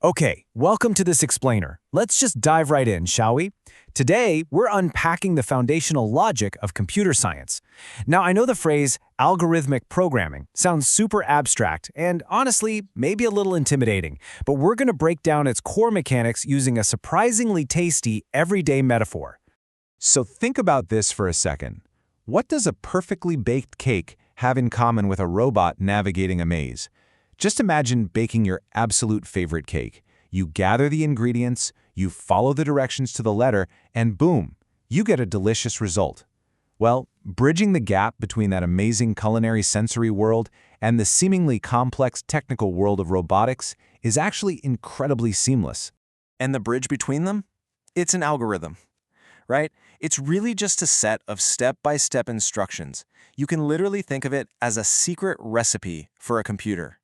Okay, welcome to this explainer. Let's just dive right in, shall we? Today, we're unpacking the foundational logic of computer science. Now, I know the phrase algorithmic programming sounds super abstract and honestly, maybe a little intimidating, but we're going to break down its core mechanics using a surprisingly tasty, everyday metaphor. So think about this for a second. What does a perfectly baked cake have in common with a robot navigating a maze? Just imagine baking your absolute favorite cake. You gather the ingredients, you follow the directions to the letter, and boom, you get a delicious result. Well, bridging the gap between that amazing culinary sensory world and the seemingly complex technical world of robotics is actually incredibly seamless. And the bridge between them? It's an algorithm, right? It's really just a set of step-by-step instructions. You can literally think of it as a secret recipe for a computer.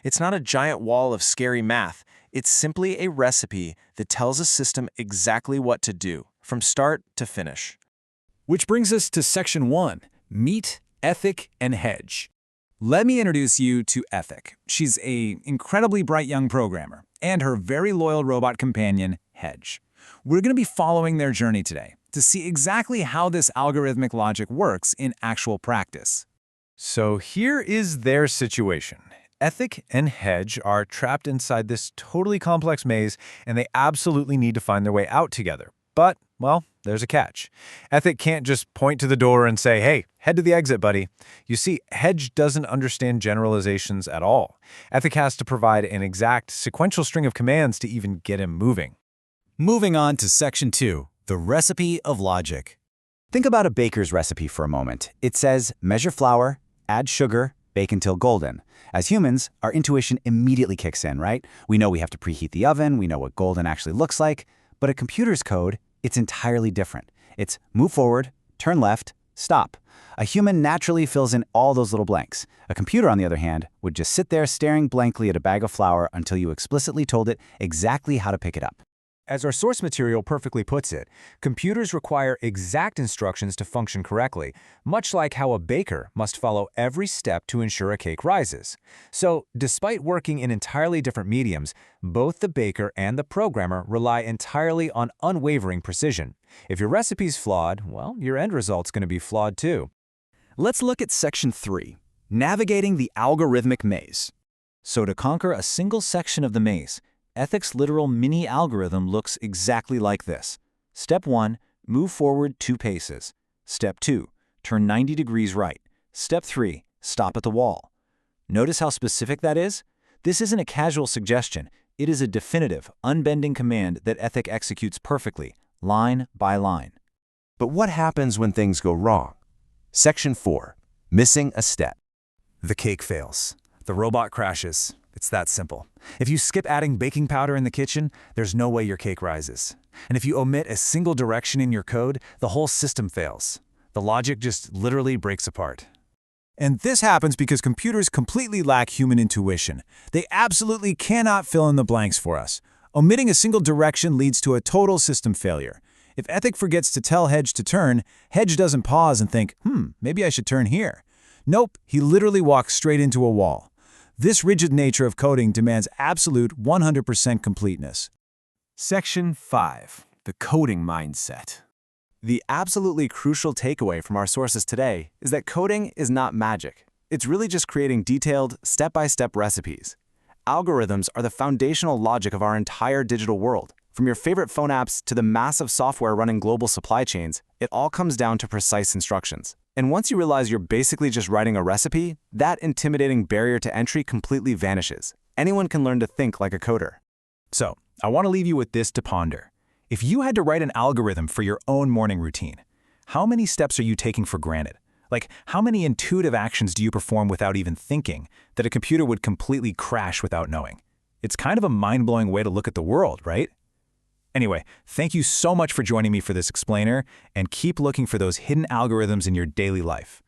It's not a giant wall of scary math. It's simply a recipe that tells a system exactly what to do, from start to finish. Which brings us to Section 1, Meet, Ethic, and Hedge. Let me introduce you to Ethic. She's an incredibly bright young programmer, and her very loyal robot companion, Hedge. We're going to be following their journey today to see exactly how this algorithmic logic works in actual practice. So here is their situation. Ethic and Hedge are trapped inside this totally complex maze, and they absolutely need to find their way out together. But, well, there's a catch. Ethic can't just point to the door and say, hey, head to the exit, buddy. You see, Hedge doesn't understand generalizations at all. Ethic has to provide an exact sequential string of commands to even get him moving. Moving on to Section 2, the recipe of logic. Think about a baker's recipe for a moment. It says, measure flour, add sugar, bake until golden. As humans, our intuition immediately kicks in, right? We know we have to preheat the oven, we know what golden actually looks like, but a computer's code, it's entirely different. It's move forward, turn left, stop. A human naturally fills in all those little blanks. A computer, on the other hand, would just sit there staring blankly at a bag of flour until you explicitly told it exactly how to pick it up. As our source material perfectly puts it, computers require exact instructions to function correctly, much like how a baker must follow every step to ensure a cake rises. So, despite working in entirely different mediums, both the baker and the programmer rely entirely on unwavering precision. If your recipe's flawed, well, your end result's going to be flawed too. Let's look at Section 3, Navigating the Algorithmic Maze. So to conquer a single section of the maze, Ethic's literal mini algorithm looks exactly like this. Step 1, move forward 2 paces. Step 2, turn 90 degrees right. Step 3, stop at the wall. Notice how specific that is? This isn't a casual suggestion. It is a definitive, unbending command that Ethic executes perfectly, line by line. But what happens when things go wrong? Section 4, missing a step. The cake fails. The robot crashes. It's that simple. If you skip adding baking powder in the kitchen, there's no way your cake rises. And if you omit a single direction in your code, the whole system fails. The logic just literally breaks apart. And this happens because computers completely lack human intuition. They absolutely cannot fill in the blanks for us. Omitting a single direction leads to a total system failure. If Ethic forgets to tell Hedge to turn, Hedge doesn't pause and think, maybe I should turn here. Nope, he literally walks straight into a wall. This rigid nature of coding demands absolute 100% completeness. Section 5, the coding mindset. The absolutely crucial takeaway from our sources today is that coding is not magic. It's really just creating detailed, step-by-step recipes. Algorithms are the foundational logic of our entire digital world. From your favorite phone apps to the massive software running global supply chains, it all comes down to precise instructions. And once you realize you're basically just writing a recipe, that intimidating barrier to entry completely vanishes. Anyone can learn to think like a coder. So, I want to leave you with this to ponder. If you had to write an algorithm for your own morning routine, how many steps are you taking for granted? Like, how many intuitive actions do you perform without even thinking that a computer would completely crash without knowing? It's kind of a mind-blowing way to look at the world, right? Anyway, thank you so much for joining me for this explainer, and keep looking for those hidden algorithms in your daily life.